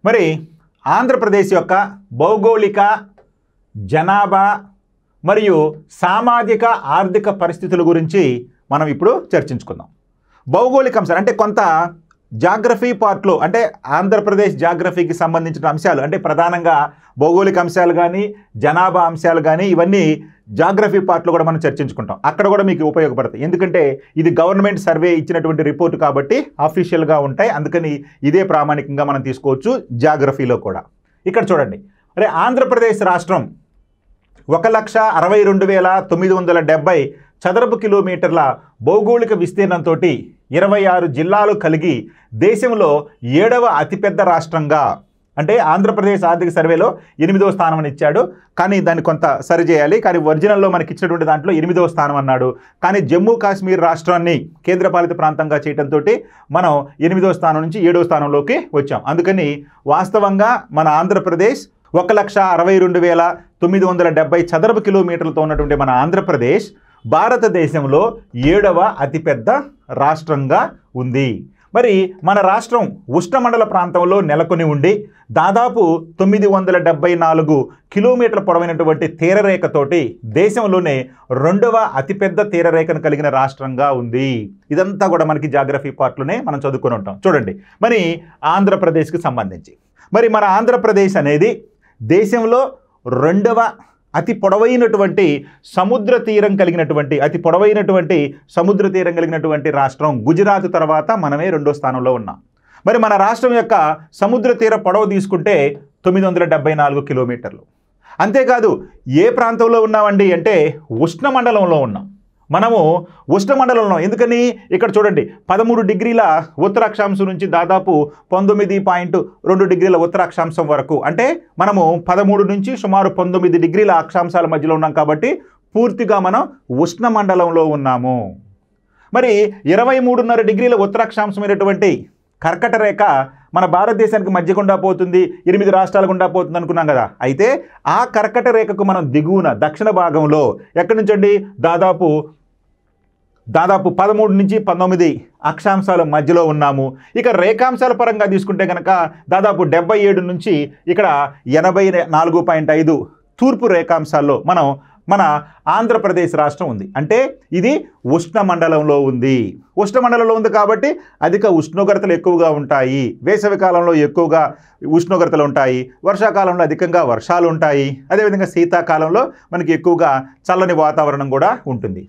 మరి ఆంధ్రప్రదేశ్ యొక్క భౌగోళిక, జనాభా మరియు సామాజిక ఆర్థిక పరిస్థితుల గురించి మనం ఇప్పుడు చర్చించుకుందాం. భౌగోళిక అంశాలు అంటే కొంత జాగ్రఫీ పార్ట్లో, అంటే ఆంధ్రప్రదేశ్ జాగ్రఫీకి సంబంధించిన అంశాలు, అంటే ప్రధానంగా భౌగోళిక అంశాలు కానీ జనాభా అంశాలు కానీ ఇవన్నీ జాగ్రఫీ పార్ట్లో కూడా మనం చర్చించుకుంటాం. అక్కడ కూడా మీకు ఉపయోగపడతాయి. ఎందుకంటే ఇది గవర్నమెంట్ సర్వే ఇచ్చినటువంటి రిపోర్ట్ కాబట్టి అఫీషియల్గా ఉంటాయి. అందుకని ఇదే ప్రామాణికంగా మనం తీసుకోవచ్చు జాగ్రఫీలో కూడా. ఇక్కడ చూడండి, మరి ఆంధ్రప్రదేశ్ రాష్ట్రం 1,62,970 చదరపు కిలోమీటర్ల భౌగోళిక విస్తీర్ణంతో 26 జిల్లాలు కలిగి దేశంలో 7వ అతిపెద్ద రాష్ట్రంగా, అంటే ఆంధ్రప్రదేశ్ ఆర్థిక సర్వేలో 8వ స్థానం అని ఇచ్చాడు, కానీ దాన్ని కొంత సరిచేయాలి. కానీ ఒరిజినల్లో మనకి ఇచ్చినటువంటి దాంట్లో 8వ స్థానం అన్నాడు. కానీ జమ్మూ కాశ్మీర్ రాష్ట్రాన్ని కేంద్రపాలిత ప్రాంతంగా చేయడంతో మనం 8వ స్థానం నుంచి 7వ స్థానంలోకి వచ్చాం. అందుకని వాస్తవంగా మన ఆంధ్రప్రదేశ్ 1,62,970 చదరపు కిలోమీటర్లతో ఉన్నటువంటి మన ఆంధ్రప్రదేశ్ భారతదేశంలో 7వ అతిపెద్ద రాష్ట్రంగా ఉంది. మరి మన రాష్ట్రం ఉష్ణమండల ప్రాంతంలో నెలకొని ఉండి దాదాపు 974 కిలోమీటర్ల పొడవైనటువంటి తీరరేఖతోటి దేశంలోనే 2వ అతిపెద్ద తీరరేఖను కలిగిన రాష్ట్రంగా ఉంది. ఇదంతా కూడా మనకి జాగ్రఫీ పార్ట్లోనే మనం చదువుకుని ఉంటాం. చూడండి, మరి ఆంధ్రప్రదేశ్కి సంబంధించి మరి మన ఆంధ్రప్రదేశ్ అనేది దేశంలో 2వ అతి పొడవైనటువంటి సముద్ర తీరం కలిగినటువంటి రాష్ట్రం. గుజరాత్ తర్వాత మనమే 2వ స్థానంలో ఉన్నాం. మరి మన రాష్ట్రం యొక్క సముద్ర తీర పొడవు తీసుకుంటే 974 కిలోమీటర్లు. అంతేకాదు ఏ ప్రాంతంలో ఉన్నామండి అంటే ఉష్ణమండలంలో ఉన్నాం. మనము ఉష్ణమండలంలో, ఎందుకని ఇక్కడ చూడండి 13 డిగ్రీల ఉత్తర అక్షాంశం నుంచి దాదాపు 19.2 డిగ్రీల ఉత్తర అక్షాంశం వరకు, అంటే మనము 13 నుంచి సుమారు 19 డిగ్రీల అక్షాంశాల మధ్యలో ఉన్నాం కాబట్టి పూర్తిగా మనం ఉష్ణమండలంలో ఉన్నాము. మరి 23.5 డిగ్రీల ఉత్తర అక్షాంశమైనటువంటి కర్కట రేఖ మన భారతదేశానికి మధ్య గుండా పోతుంది, 8 రాష్ట్రాల గుండా పోతుంది అనుకున్నాం కదా. అయితే ఆ కర్కట రేఖకు మనం దిగువన దక్షిణ భాగంలో ఎక్కడి నుంచి అండి దాదాపు 13 నుంచి 19 అక్షాంశాల మధ్యలో ఉన్నాము. ఇక రేఖాంశాల పరంగా తీసుకుంటే కనుక దాదాపు 77 నుంచి ఇక్కడ 84.5 తూర్పు రేఖాంశాల్లో మన ఆంధ్రప్రదేశ్ రాష్ట్రం ఉంది. అంటే ఇది ఉష్ణమండలంలో ఉంది. ఉష్ణమండలంలో ఉంది కాబట్టి అధిక ఉష్ణోగ్రతలు ఎక్కువగా ఉంటాయి. వేసవి కాలంలో ఎక్కువగా ఉష్ణోగ్రతలు ఉంటాయి, వర్షాకాలంలో అధికంగా వర్షాలు ఉంటాయి, అదేవిధంగా శీతాకాలంలో మనకి ఎక్కువగా చల్లని వాతావరణం కూడా ఉంటుంది.